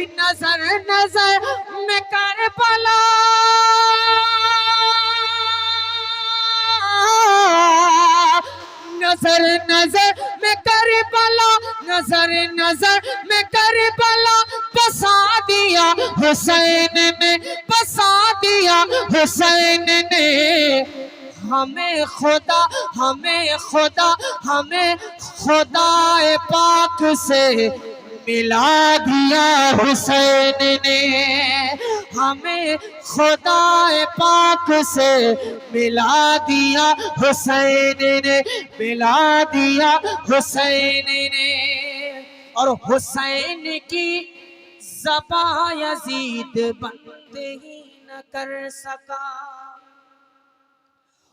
कि नजर नजर में करबला, नजर नजर में करबला, नजर नजर में करबला बसा दिया हुसैन ने, बसा दिया हुसैन ने। हमें खुदा, हमें खुदा, हमें खुदाए पाक से मिला दिया हुसैन ने, हमें खुदाए पाक से मिला दिया हुसैन ने, मिला दिया हुसैन ने। और हुसैन की ज़बां यज़ीद बंद ही न कर सका,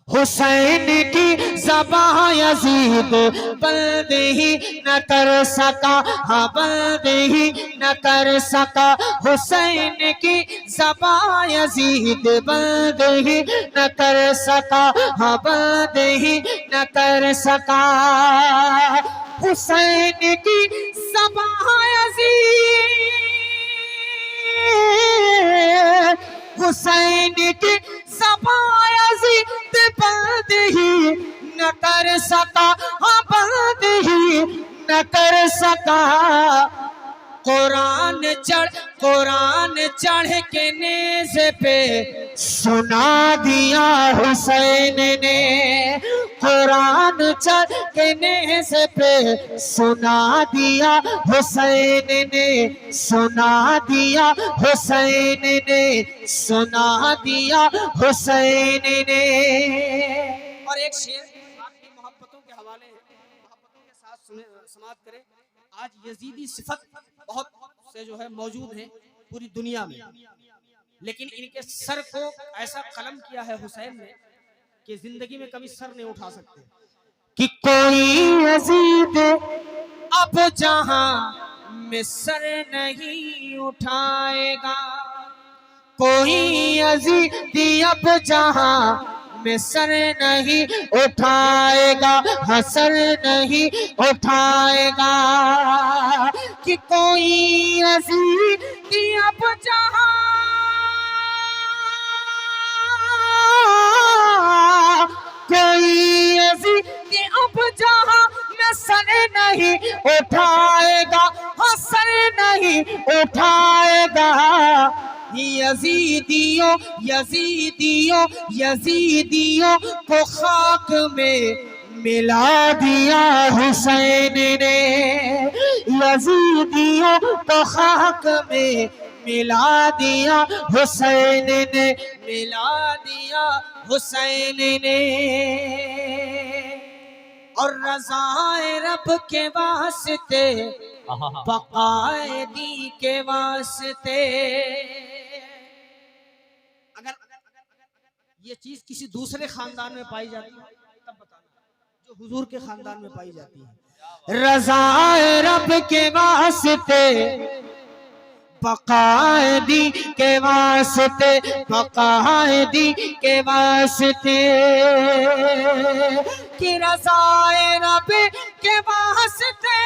हुसैन की ज़बां यज़ीद बंद ही न कर सका, हाँ बंद ही न कर सका। हुसैन की ज़बां यज़ीद बंद ही न कर सका, हाँ बंद ही न कर सका। हुसैन की ज़बां यज़ीद, हुसैन की ज़बां यज़ीद बंद ही न कर सका, हाँ बंद ही न कर सका। कुरान चढ़ के नेज़े पे सुना दिया हुसैन ने, कुरान चढ़ के नेज़े पे सुना दिया हुसैन ने, सुना दिया हुसैन ने, सुना दिया हुसैन ने। और एक शेर आपकी मोहब्बतों के हवाले, मोहब्बतों के साथ समाप्त करें। आज यजीदी सिफत बहुत से जो है मौजूद हैं पूरी दुनिया में, लेकिन इनके सर को ऐसा कलम किया है हुसैन ने कि जिंदगी में कभी सर नहीं उठा सकते। कि कोई यजीद अब जहां में सर नहीं उठाएगा, कोई यजीदी अब जहां में सर नहीं उठाएगा, हाँ सर नहीं उठाएगा। कि कोई यजीदी अब जहां, कोई यजीदी अब जहां में सर नहीं उठाएगा, हाँ सर नहीं उठाएगा। यजीदियों यजीदियों यजीदियों को खाक में मिला दिया हुसैन ने, यजीदियों को खाक में मिला दिया हुसैन ने, मिला दिया हुसैन ने। और रज़ाए रब के वास्ते, बक़ाए दी के वास्ते, अगर ये चीज किसी दूसरे खानदान में पाई जाती है तब बताना, जो हुजूर के खानदान में पाई जाती है। रज़ाए रब के वास्ते, बक़ाए दी के वास्ते, बक़ाए दी के वास्ते। कि रज़ाए रब के वास्ते,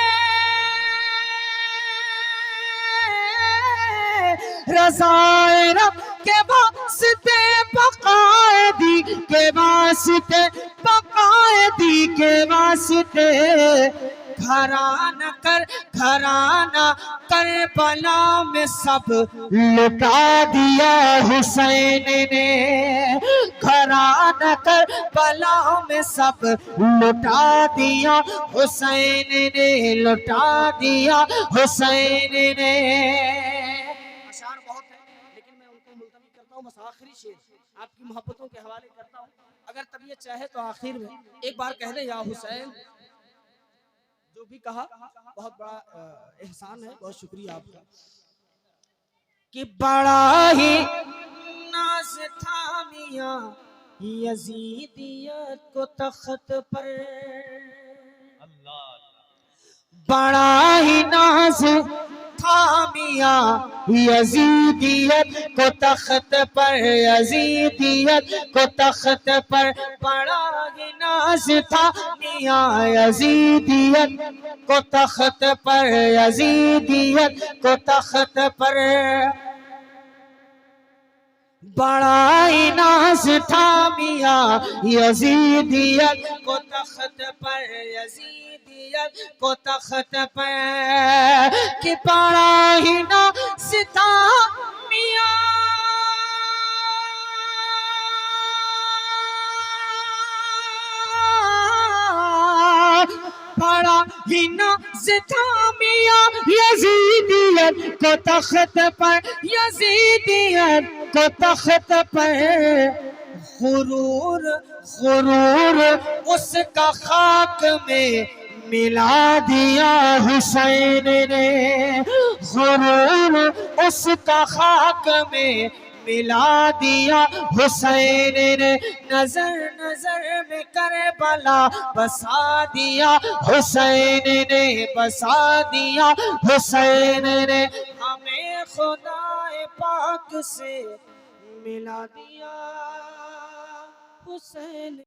रज़ाए रब के वास्ते, बक़ाए दी के वास्ते, बक़ाए दी के वास्ते। घराना करबला में सब लुटा दिया हुसैन ने, घराना करबला में सब लुटा दिया हुसैन ने, लुटा दिया हुसैन ने। अशार बहुत है लेकिन मैं उनको मुल्तवी करता हूँ, बस आखिरी शेर आपकी मोहब्बतों के हवाले करता हूँ। अगर तबीयत चाहे तो आखिर में एक बार कह दे या हुसैन। जो भी कहा बहुत बड़ा एहसान है, बहुत शुक्रिया आपका। कि बड़ा ही नाज था मियां यजीदियत को तख्त पर, बड़ा ही नाज था मियाँ यजीदियत को तख्त पर, यजीदियत को तख्त पर बड़ा ही नाज था मियाँ यजीदियत को तख्त पर, यजीदियत को तख्त पर बड़ा ही नाज था मियाँ यजीदियत को तख्त पर, यजीदियत को तख्त पर कि बड़ा ही नाज था मियाँ बड़ा ही नाज था मियाँ यजीदियत को तख्त पर, यजीदियत को तख्त पर गुरूर गुरूर उसका खाक में मिला दिया हुसैन ने, गुरूर उसका खाक में मिला दिया हुसैन ने, नजर नजर में करबला बसा दिया हुसैन ने, बसा दिया हुसैन ने, हमें खुदाए पाक से मिला दिया हुसैन।